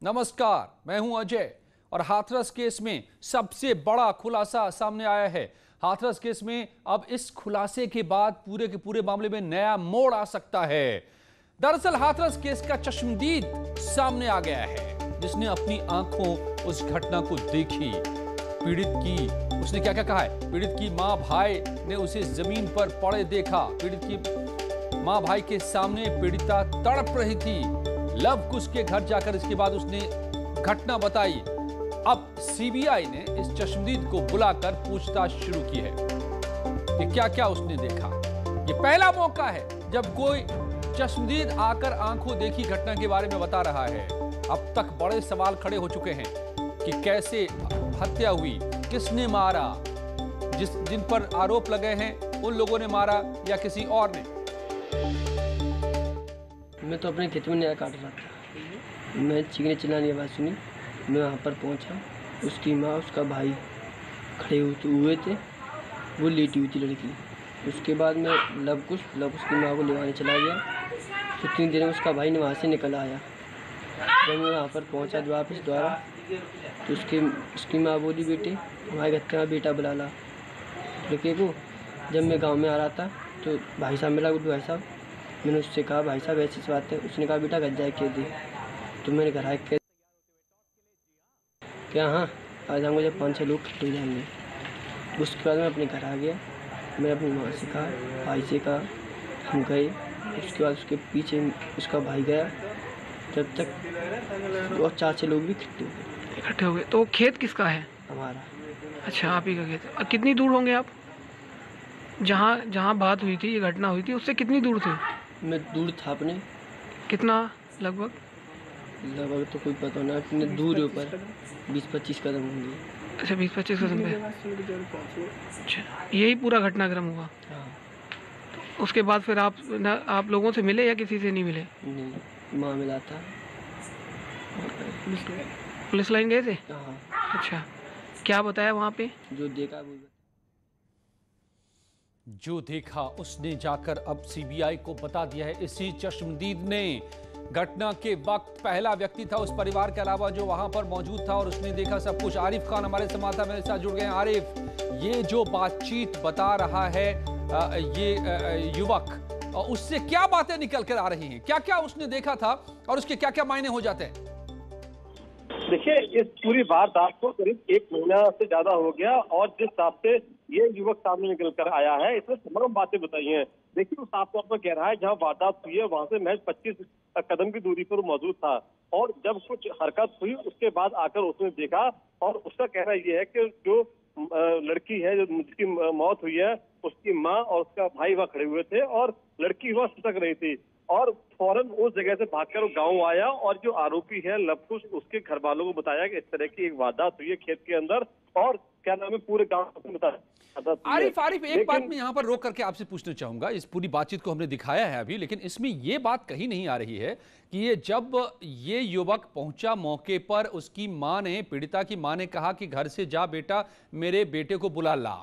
नमस्कार, मैं हूं अजय और हाथरस केस में सबसे बड़ा खुलासा सामने आया है। हाथरस केस में अब इस खुलासे के बाद पूरे के पूरे मामले में नया मोड़ आ सकता है। दरअसल हाथरस केस का चश्मदीद सामने आ गया है, जिसने अपनी आंखों उस घटना को देखी। पीड़ित की उसने क्या क्या कहा है? पीड़ित की मां भाई ने उसे जमीन पर पड़े देखा। पीड़ित की मां भाई के सामने पीड़िता तड़प रही थी। लव कुश के घर जाकर इसके बाद उसने घटना बताई। अब सीबीआई ने इस चश्मदीद को बुलाकर पूछताछ शुरू की है कि क्या क्या उसने देखा। ये पहला मौका है जब कोई चश्मदीद आकर आंखों देखी घटना के बारे में बता रहा है। अब तक बड़े सवाल खड़े हो चुके हैं कि कैसे हत्या हुई, किसने मारा, जिन पर आरोप लगे हैं उन लोगों ने मारा या किसी और ने। मैं तो अपने खेत में नया काट रहा था। मैं चीखने चिल्लाने की आवाज़ सुनी। मैं वहाँ पर पहुँचा। उसकी माँ उसका भाई खड़े हुए थे। वो लेटी हुई थी लड़की। उसके बाद मैं लव कुश की माँ को लेवाने चला गया। तो 3 दिन में उसका भाई वहाँ से निकल आया। जब मैं वहाँ पर पहुँचा वापस द्वारा, तो उसकी माँ बोली, बेटे हमारे घर का बेटा बुला ला लड़के को। जब मैं गाँव में आ रहा था तो भाई साहब मिला, गुड्डू भाई साहब। मैंने उससे कहा, भाई साहब ऐसी बात है। उसने कहा, बेटा घर जाए कह दे। तो मैंने घर आके क्या, हाँ आ जाऊँगा जब 5-6 लोग इकट्ठे हो जाएंगे। उसके बाद मैं अपने घर आ गया। मैंने अपनी माँ से कहा, भाई से कहा, हम गए। उसके बाद उसके पीछे उसका भाई गया। जब तक और 4-6 लोग भी इकट्ठे हो गए। तो खेत किसका है? हमारा। अच्छा, आप ही का खेत। और कितनी दूर होंगे आप? जहाँ बात हुई थी, ये घटना हुई थी, उससे कितनी दूर थे? मैं दूर था अपने। कितना लगभग? तो कोई पता ना, कितने दूर है, ऊपर 20-25 कदम होंगे। अच्छा, 20-25 कदम पे। अच्छा, यही पूरा घटनाक्रम हुआ। हाँ। तो उसके बाद फिर आप लोगों से मिले या किसी से नहीं मिले? नहीं, माँ मिला था। पुलिस लाइन गए थे? हाँ। अच्छा, क्या बताया वहाँ पे? जो देखा उसने जाकर अब सीबीआई को बता दिया है। इसी चश्मदीद ने घटना के वक्त पहला व्यक्ति था उस परिवार के अलावा जो वहां पर मौजूद था और उसने देखा सब कुछ। आरिफ खान हमारे संवाददाता मेरे साथ जुड़ गए हैं। आरिफ, ये जो बातचीत बता रहा है ये युवक, उससे क्या बातें निकल कर आ रही हैं? क्या क्या उसने देखा था और उसके क्या क्या मायने हो जाते हैं? देखिए, इस पूरी वारदात को करीब 1 महीना से ज्यादा हो गया और जिस हिसाब से ये युवक सामने निकल कर आया है, इसमें तमाम बातें बताई हैं। देखिए, वो साफ तौर पर कह रहा है जहां वारदात हुई है वहां से महज 25 कदम की दूरी पर मौजूद था और जब कुछ हरकत हुई उसके बाद आकर उसने देखा और उसका कहना यह है कि जो लड़की है, जिसकी मौत हुई है, उसकी माँ और उसका भाई वहां खड़े हुए थे और लड़की वहां सिसक रही थी और फौरन उस जगह से भागकर गांव आया और जो आरोपी है लव कुश, उसके घर वालों को बताया कि इस तरह की एक वारदात हुई है खेत के अंदर और क्या नाम है पूरे गांव को बताया। आरिफ, एक बात मैं यहाँ पर रोक करके आपसे पूछना चाहूंगा। इस पूरी बातचीत को हमने दिखाया है अभी, लेकिन इसमें यह बात कहीं नहीं आ रही है कि ये जब ये युवक पहुंचा मौके पर, उसकी मां ने, पीड़िता की मां ने कहा कि घर से जा बेटा, मेरे बेटे को बुला ला।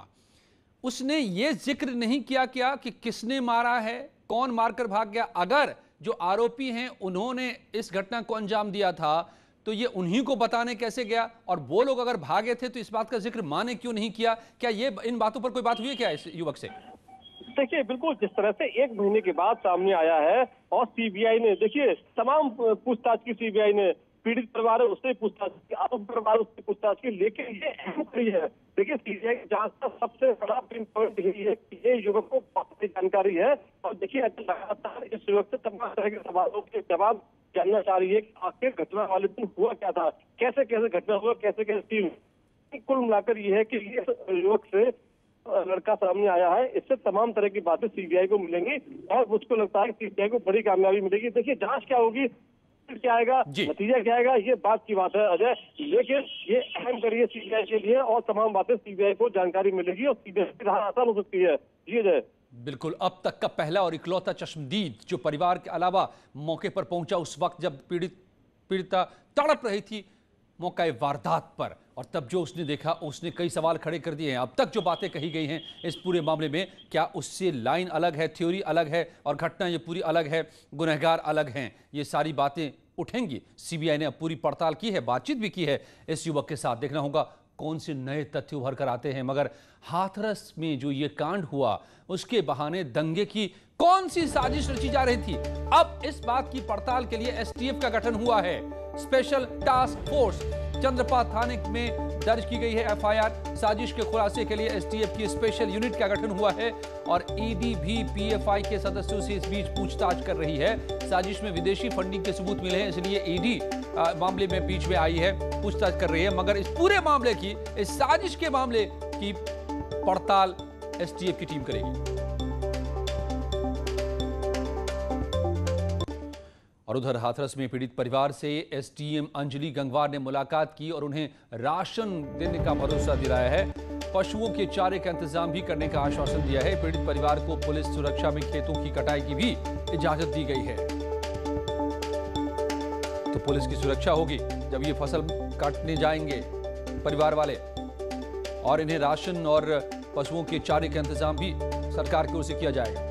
उसने ये जिक्र नहीं किया क्या कि किसने मारा है, कौन मारकर भाग गया? अगर जो आरोपी हैं उन्होंने इस घटना को अंजाम दिया था तो ये उन्हीं को बताने कैसे गया? और वो लोग अगर भागे थे तो इस बात का जिक्र मां ने क्यों नहीं किया? क्या ये इन बातों पर कोई बात हुई है क्या इस युवक से? देखिए, बिल्कुल जिस तरह से 1 महीने के बाद सामने आया है और सीबीआई ने, देखिए तमाम पूछताछ की, सीबीआई ने पीड़ित परिवार है उससे पूछताछ की, आरोपी परिवार उससे पूछताछ की, लेकिन ये अहम कड़ी है। देखिए, सीबीआई की जांच का सबसे बड़ा पिन पॉइंट यही है कि ये युवक को बहुत जानकारी है और देखिए लगातार इस युवक से तमाम तरह के सवालों के जवाब जानना चाह रही है कि आखिर घटना वाले दिन हुआ क्या था, कैसे कैसे घटना हुआ, कैसे कैसे। कुल मिलाकर ये है कि ये युवक से लड़का सामने आया है, इससे तमाम तरह की बातें सीबीआई को मिलेंगी और मुझको लगता है कि सीबीआई को बड़ी कामयाबी मिलेगी। देखिए, जांच क्या होगी, क्या आएगा, नतीजा क्या आएगा, ये बात की बात है अजय, लेकिन ये अहम कड़ी है सीबीआई के लिए और तमाम बातें सीबीआई को जानकारी मिलेगी और सीबीआई की राह आसान हो सकती है। जी अजय। बिल्कुल, अब तक का पहला और इकलौता चश्मदीद जो परिवार के अलावा मौके पर पहुंचा उस वक्त जब पीड़िता तड़प रही थी मौका वारदात पर, और तब जो उसने देखा उसने कई सवाल खड़े कर दिए हैं। अब तक जो बातें कही गई हैं इस पूरे मामले में, क्या उससे लाइन अलग है, थ्योरी अलग है और घटना ये पूरी अलग है, गुनहगार अलग हैं? ये सारी बातें उठेंगी। सीबीआई ने अब पूरी पड़ताल की है, बातचीत भी की है इस युवक के साथ। देखना होगा कौन से नए तथ्य उभर कर आते हैं। मगर हाथरस में जो ये कांड हुआ उसके बहाने दंगे की कौन सी साजिश रची जा रही थी, अब इस बात की पड़ताल के लिए एसटीएफ का गठन हुआ है। स्पेशल टास्क फोर्स चंद्रपाल थाने में दर्ज की गई है एफआईआर। साजिश के खुलासे के लिए एसटीएफ की स्पेशल यूनिट का गठन हुआ है और ईडी भी पीएफआई के सदस्यों से इस बीच पूछताछ कर रही है। साजिश में विदेशी फंडिंग के सबूत मिले हैं, इसलिए ईडी मामले में बीच में आई है, पूछताछ कर रही है। मगर इस पूरे मामले की, इस साजिश के मामले की पड़ताल एसटीएफ की टीम करेगी। और उधर हाथरस में पीड़ित परिवार से एसडीएम अंजलि गंगवार ने मुलाकात की और उन्हें राशन देने का भरोसा दिलाया है। पशुओं के चारे का इंतजाम भी करने का आश्वासन दिया है। पीड़ित परिवार को पुलिस सुरक्षा में खेतों की कटाई की भी इजाजत दी गई है। तो पुलिस की सुरक्षा होगी जब ये फसल काटने जाएंगे परिवार वाले, और इन्हें राशन और पशुओं के चारे का इंतजाम भी सरकार की ओर से किया जाएगा।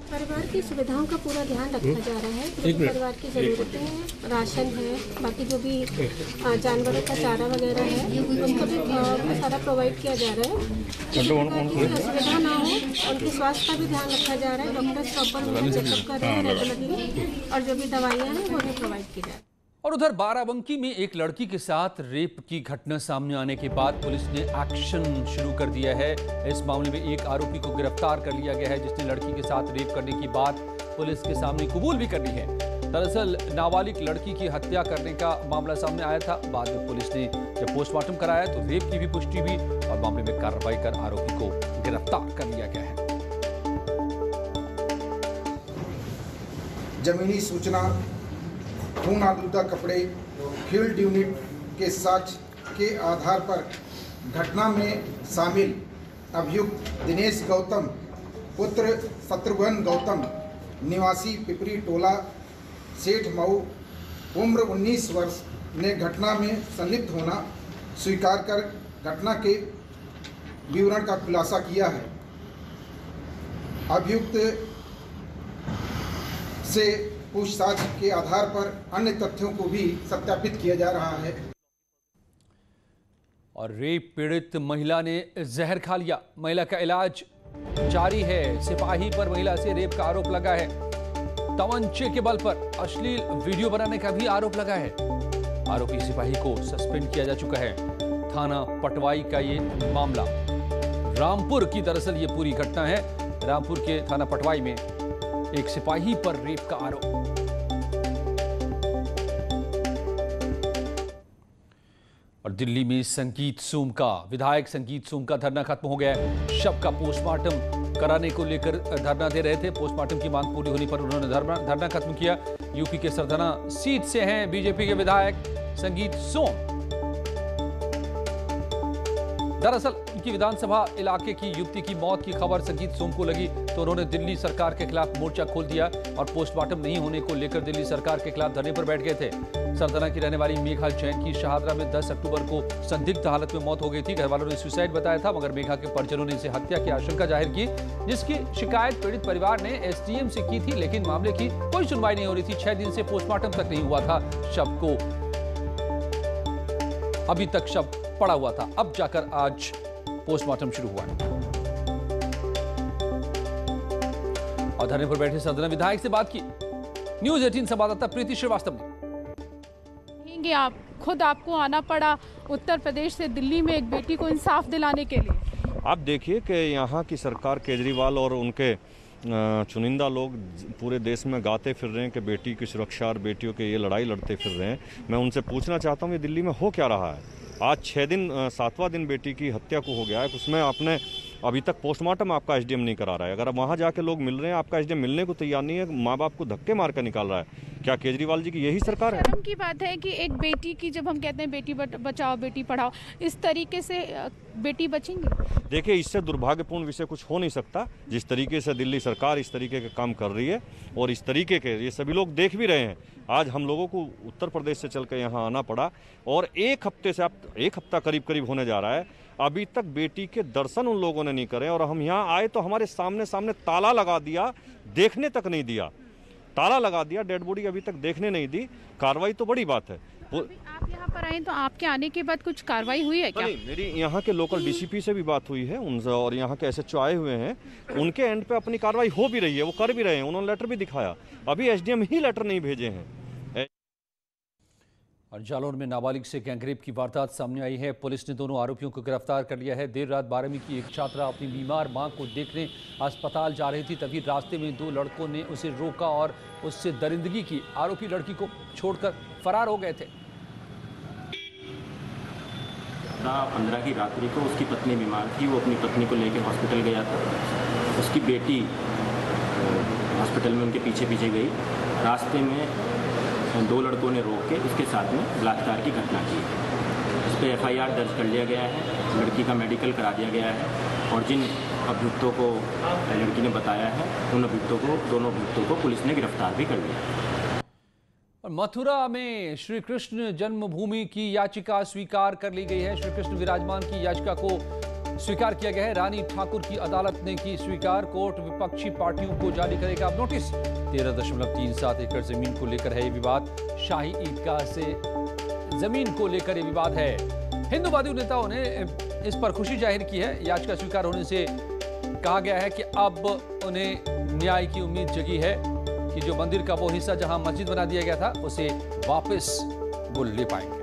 परिवार की सुविधाओं का पूरा ध्यान रखा जा रहा है। जो परिवार की ज़रूरतें हैं, राशन है, बाकी जो भी जानवरों का चारा वगैरह है उसको भी सारा प्रोवाइड किया जा रहा है। किसी प्रकार की असुविधा ना हो, उनके स्वास्थ्य का भी ध्यान रखा जा रहा है। डॉक्टर प्रॉपर उनका चेकअप कर रहे हैं रेगुलरली, और जो भी दवाइयाँ हैं वो भी प्रोवाइड की जा रही है। और उधर बाराबंकी में एक लड़की के साथ रेप की घटना सामने आने के बाद पुलिस ने एक्शन शुरू कर दिया है। इस मामले में एक आरोपी को गिरफ्तार कर लिया गया है जिसने लड़की के साथ रेप करने की बात पुलिस के सामने कबूल भी कर ली है। दरअसल नाबालिग लड़की की हत्या करने का मामला सामने आया था। बाद में पुलिस ने जब पोस्टमार्टम कराया तो रेप की भी पुष्टि हुई और मामले में कार्रवाई कर आरोपी को गिरफ्तार कर लिया गया है। जमीनी सूचना, खून आलूदा कपड़े, फील्ड यूनिट के साक्ष्य के आधार पर घटना में शामिल अभियुक्त दिनेश गौतम पुत्र शत्रुघ्न गौतम निवासी पिपरी टोला सेठ मऊ उम्र 19 वर्ष ने घटना में संलिप्त होना स्वीकार कर घटना के विवरण का खुलासा किया है। अभियुक्त से पूछताछ के आधार पर अन्य तथ्यों को भी सत्यापित किया जा रहा है। और रेप पीड़ित महिला ने जहर खा लिया, महिला का इलाज जारी है। सिपाही पर महिला से रेप का आरोप लगा है। तमंचे के बल पर अश्लील वीडियो बनाने का भी आरोप लगा है। आरोपी सिपाही को सस्पेंड किया जा चुका है। थाना पटवाई का ये मामला, रामपुर की दरअसल ये पूरी घटना है। रामपुर के थाना पटवाई में एक सिपाही पर रेप का आरोप। और दिल्ली में संगीत सोम का, विधायक संगीत सोम का धरना खत्म हो गया है। शव का पोस्टमार्टम कराने को लेकर धरना दे रहे थे। पोस्टमार्टम की मांग पूरी होने पर उन्होंने धरना खत्म किया। यूपी के सरथना सीट से हैं बीजेपी के विधायक संगीत सोम। दरअसल उनकी विधानसभा इलाके की युवती की मौत की खबर संगीत सोम को लगी तो उन्होंने दिल्ली सरकार के खिलाफ मोर्चा खोल दिया और पोस्टमार्टम नहीं होने को लेकर दिल्ली सरकार के खिलाफ धरने पर बैठ गए थे। सरथना की रहने वाली मेघा जैन की शाहदरा में 10 अक्टूबर को संदिग्ध हालत में मौत हो गई थी। घर वालों ने सुसाइड बताया था, मगर मेघा के परिजनों ने इसे हत्या की आशंका जाहिर की, जिसकी शिकायत पीड़ित परिवार ने एसडीएम से की थी, लेकिन मामले की कोई सुनवाई नहीं हो रही थी। 6 दिन से पोस्टमार्टम तक नहीं हुआ था। शव को अभी तक शव पड़ा हुआ था, अब जाकर आज पोस्टमार्टम शुरू हुआ है। और धरने पर बैठे सदन विधायक से बात की न्यूज़ 18 संवाददाता प्रीति श्रीवास्तव ने। आप खुद आपको आना पड़ा उत्तर प्रदेश से दिल्ली में एक बेटी को इंसाफ दिलाने के लिए। आप देखिए कि यहाँ की सरकार, केजरीवाल और उनके चुनिंदा लोग पूरे देश में गाते फिर रहे हैं कि बेटी की सुरक्षा और बेटियों के ये लड़ाई लड़ते फिर रहे हैं। मैं उनसे पूछना चाहता हूँ ये दिल्ली में हो क्या रहा है। आज 6 दिन 7वां दिन बेटी की हत्या को हो गया है। उसमें आपने अभी तक पोस्टमार्टम आपका एसडीएम नहीं करा रहा है। अगर वहाँ जाके लोग मिल रहे हैं, आपका एसडीएम मिलने को तैयार नहीं है, माँ बाप को धक्के मार कर निकाल रहा है। क्या केजरीवाल जी की यही सरकार है? शर्म की बात है कि एक बेटी की, जब हम कहते हैं बेटी बचाओ बेटी पढ़ाओ, इस तरीके से बेटी बचेंगी? देखिए, इससे दुर्भाग्यपूर्ण विषय कुछ हो नहीं सकता। जिस तरीके से दिल्ली सरकार इस तरीके के काम कर रही है और इस तरीके के ये सभी लोग देख भी रहे हैं। आज हम लोगों को उत्तर प्रदेश से चल कर यहाँ आना पड़ा और एक हफ्ते से, अब एक हफ्ता करीब होने जा रहा है, अभी तक बेटी के दर्शन उन लोगों ने नहीं करे। और हम यहाँ आए तो हमारे सामने ताला लगा दिया, देखने तक नहीं दिया, ताला लगा दिया, डेड बॉडी अभी तक देखने नहीं दी। कार्रवाई तो बड़ी बात है। आप यहाँ पर आए तो आपके आने के बाद कुछ कार्रवाई हुई है क्या? नहीं, मेरी यहाँ के लोकल डीसीपी से भी बात हुई है उनसे, और यहाँ के एसएचओ आए हुए हैं, उनके एंड पे अपनी कार्रवाई हो भी रही है, वो कर भी रहे हैं, उन्होंने लेटर भी दिखाया। अभी एसडीएम ही लेटर नहीं भेजे हैं। और जालौर में नाबालिग से गैंगरेप की वारदात सामने आई है। पुलिस ने दोनों आरोपियों को गिरफ्तार कर लिया है। देर रात 12वीं की एक छात्रा अपनी बीमार मां को देखने अस्पताल जा रही थी, तभी रास्ते में दो लड़कों ने उसे रोका और उससे दरिंदगी की। आरोपी लड़की को छोड़कर फरार हो गए थे। 15 की रात्रि को उसकी पत्नी बीमार थी, वो अपनी पत्नी को लेकर हॉस्पिटल गया था। उसकी बेटी हॉस्पिटल में उनके पीछे गई। रास्ते में दो लड़कों ने रोक के उसके साथ में बलात्कार की घटना की। इस पर एफआईआर दर्ज कर लिया गया है, लड़की का मेडिकल करा दिया गया है और जिन अभियुक्तों को लड़की ने बताया है, उन दोनों अभियुक्तों को पुलिस ने गिरफ्तार भी कर लिया। और मथुरा में श्री कृष्ण जन्मभूमि की याचिका स्वीकार कर ली गई है। श्री कृष्ण विराजमान की याचिका को स्वीकार किया गया है। रानी ठाकुर की अदालत ने की स्वीकार। कोर्ट विपक्षी पार्टियों को जारी करेगा अब नोटिस। 13.37 एकड़ जमीन को लेकर है ये विवाद। शाही ईदगाह से जमीन को लेकर ये विवाद है। हिंदूवादी नेताओं ने इस पर खुशी जाहिर की है। याचिका स्वीकार होने से कहा गया है कि अब उन्हें न्याय की उम्मीद जगी है कि जो मंदिर का वो हिस्सा जहां मस्जिद बना दिया गया था, उसे वापस वो ले पाएंगे।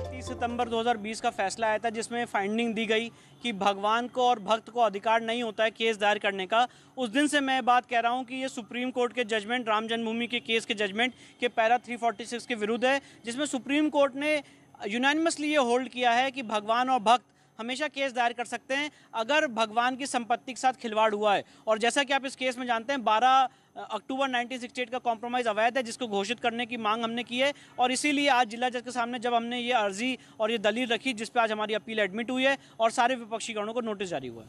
30 सितंबर 2020 का फैसला आया था, जिसमें फाइंडिंग दी गई कि भगवान को और भक्त को अधिकार नहीं होता है केस दायर करने का। उस दिन से मैं बात कह रहा हूं कि ये सुप्रीम कोर्ट के जजमेंट, राम जन्मभूमि के केस के जजमेंट के पैरा 346 के विरुद्ध है, जिसमें सुप्रीम कोर्ट ने यूनानिमसली ये होल्ड किया है कि भगवान और भक्त हमेशा केस दायर कर सकते हैं अगर भगवान की संपत्ति के साथ खिलवाड़ हुआ है। और जैसा कि आप इस केस में जानते हैं, 12 अक्टूबर 1968 का कॉम्प्रोमाइज़ अवैध है, जिसको घोषित करने की मांग हमने की है। और इसीलिए आज जिला जज के सामने जब हमने ये अर्जी और ये दलील रखी, जिस पर आज हमारी अपील एडमिट हुई है और सारे विपक्षीगणों को नोटिस जारी हुआ है।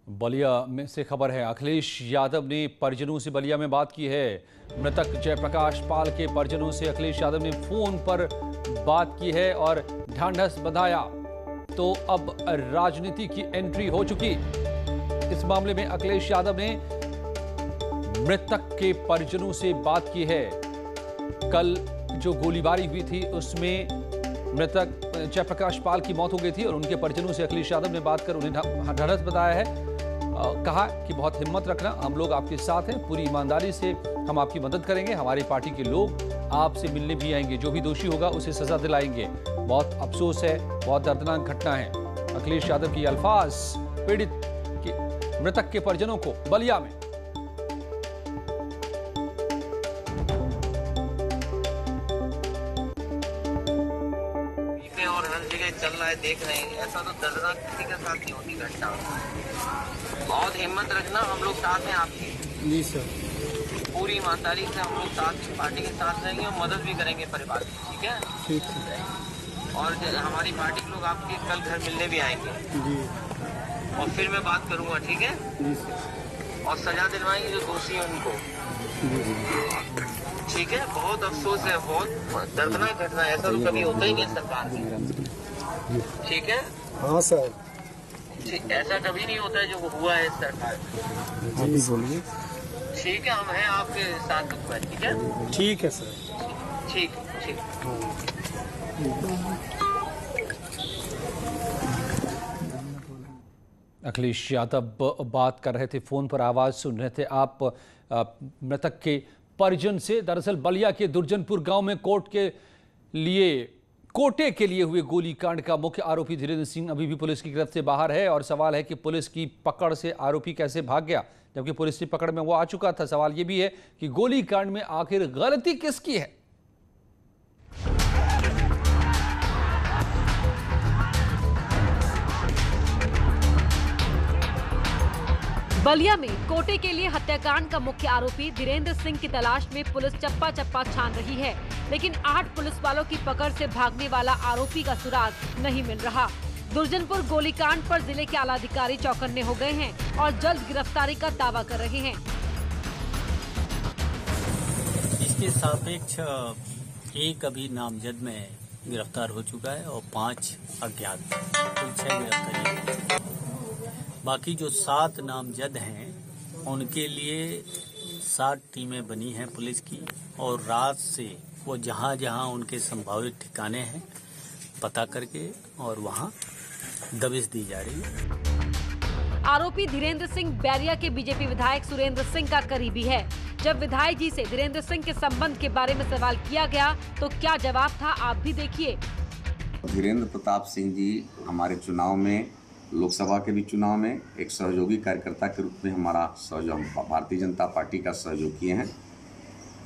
बलिया में से खबर है, अखिलेश यादव ने परिजनों से बलिया में बात की है। मृतक जयप्रकाश पाल के परिजनों से अखिलेश यादव ने फोन पर बात की है और ढांढस बंधाया। तो अब राजनीति की एंट्री हो चुकी। इस मामले में अखिलेश यादव ने मृतक के परिजनों से बात की है। कल जो गोलीबारी हुई थी उसमें मृतक जयप्रकाश पाल की मौत हो गई थी और उनके परिजनों से अखिलेश यादव ने बात कर उन्हें ढांढस बताया है। कहा कि बहुत हिम्मत रखना, हम लोग आपके साथ हैं, पूरी ईमानदारी से हम आपकी मदद करेंगे, हमारी पार्टी के लोग आपसे मिलने भी आएंगे, जो भी दोषी होगा उसे सजा दिलाएंगे। बहुत अफसोस है, बहुत दर्दनाक घटना है। अखिलेश यादव की अल्फाज पीड़ित के मृतक के परिजनों को बलिया में। और हर जगह चल रहा है, देख रहे हैं, ऐसा तो दर्दनाक किसी के साथ नहीं होती घटना। बहुत हिम्मत रखना, हम लोग साथ हैं आपकी। जी सर। पूरी ईमानदारी से हम लोग साथ, पार्टी के साथ रहेंगे और मदद भी करेंगे परिवार की, ठीक है? ठीक है। और हमारी पार्टी के लोग आपके कल घर मिलने भी आएंगे जी। और फिर मैं बात करूंगा, ठीक है जी सर। और सजा दिलवाएंगे जो दोषी हैं उनको, ठीक है? बहुत अफसोस है, बहुत दर्दनाक घटना है, ऐसा तो कभी होता ही नहीं सरकार में, ठीक है? हाँ सर, ऐसा कभी नहीं होता है जो हुआ है सरकार में। जी बोलिए। ठीक है, हम हैं आपके साथ, ठीक है? ठीक है सर, ठीक ठीक। अखिलेश यादव बात कर रहे थे, फोन पर आवाज सुन रहे थे आप मृतक के परिजन से। दरअसल बलिया के दुर्जनपुर गांव में कोटे के लिए हुए गोलीकांड का मुख्य आरोपी धीरेन्द्र सिंह अभी भी पुलिस की गिरफ्त से बाहर है और सवाल है कि पुलिस की पकड़ से आरोपी कैसे भाग गया, जबकि पुलिस की पकड़ में वो आ चुका था। सवाल ये भी है कि गोलीकांड में आखिर गलती किसकी है। बलिया में कोटे के लिए हत्याकांड का मुख्य आरोपी धीरेन्द्र सिंह की तलाश में पुलिस चप्पा चप्पा छान रही है, लेकिन 8 पुलिस वालों की पकड़ से भागने वाला आरोपी का सुराग नहीं मिल रहा। दुर्जनपुर गोलीकांड पर जिले के आला अधिकारी चौकन्ने हो गए हैं और जल्द गिरफ्तारी का दावा कर रहे हैं। इसके सापेक्ष एक अभी नामजद में गिरफ्तार हो चुका है और 5 अज्ञात, कुल 6 गिरफ्तारी। बाकी जो 7 नामजद हैं उनके लिए 7 टीमें बनी हैं पुलिस की, और रात से वो जहां जहां उनके संभावित ठिकाने हैं पता करके और वहां दबिश दी जा रही है। आरोपी धीरेन्द्र सिंह बैरिया के बीजेपी विधायक सुरेंद्र सिंह का करीबी है। जब विधायक जी से धीरेन्द्र सिंह के संबंध के बारे में सवाल किया गया तो क्या जवाब था, आप भी देखिए। धीरेन्द्र प्रताप सिंह जी हमारे चुनाव में, लोकसभा के भी चुनाव में एक सहयोगी कार्यकर्ता के रूप में हमारा सहयोग, भारतीय जनता पार्टी का सहयोग किए हैं,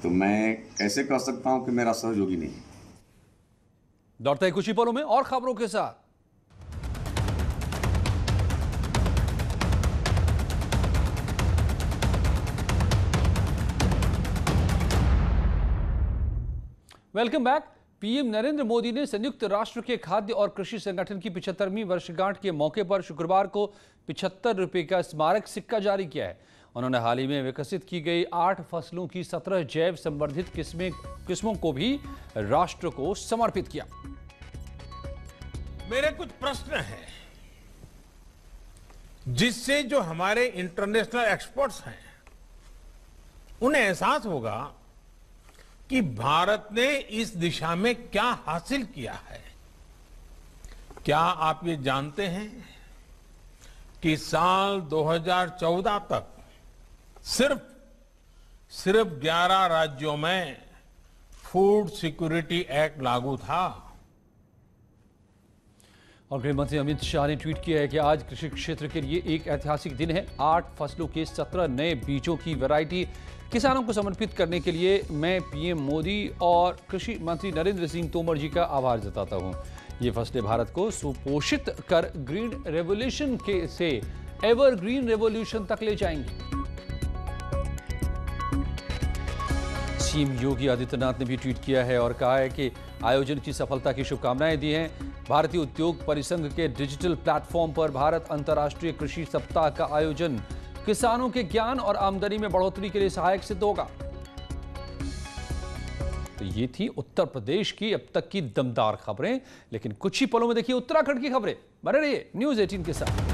तो मैं कैसे कह सकता हूं कि मेरा सहयोगी नहीं है। दौड़ते कुछ ही पलों में और खबरों के साथ। Welcome back. PM Narendra Modi ने संयुक्त राष्ट्र के खाद्य और कृषि संगठन की 75वीं वर्षगांठ के मौके पर शुक्रवार को 75 रुपए का स्मारक सिक्का जारी किया है। उन्होंने हाल ही में विकसित की गई 8 फसलों की 17 जैव संवर्धित किस्मों को भी राष्ट्र को समर्पित किया। मेरे कुछ प्रश्न हैं जिससे जो हमारे इंटरनेशनल एक्सपर्ट्स हैं उन्हें एहसास होगा कि भारत ने इस दिशा में क्या हासिल किया है। क्या आप ये जानते हैं कि साल 2014 तक सिर्फ 11 राज्यों में फूड सिक्योरिटी एक्ट लागू था। और गृह मंत्री अमित शाह ने ट्वीट किया है कि आज कृषि क्षेत्र के लिए एक ऐतिहासिक दिन है। 8 फसलों के 17 नए बीजों की वैरायटी किसानों को समर्पित करने के लिए मैं पीएम मोदी और कृषि मंत्री नरेंद्र सिंह तोमर जी का आभार जताता हूं। ये फसलें भारत को सुपोषित कर ग्रीन रेवोल्यूशन से एवर ग्रीन रेवोल्यूशन तक ले जाएंगी। सीएम योगी आदित्यनाथ ने भी ट्वीट किया है और कहा है कि आयोजन की सफलता की शुभकामनाएं दी हैं। भारतीय उद्योग परिसंघ के डिजिटल प्लेटफॉर्म पर भारत अंतर्राष्ट्रीय कृषि सप्ताह का आयोजन किसानों के ज्ञान और आमदनी में बढ़ोतरी के लिए सहायक सिद्ध होगा। तो ये थी उत्तर प्रदेश की अब तक की दमदार खबरें, लेकिन कुछ ही पलों में देखिए उत्तराखंड की खबरें। बने रहिए न्यूज़ 18 के साथ।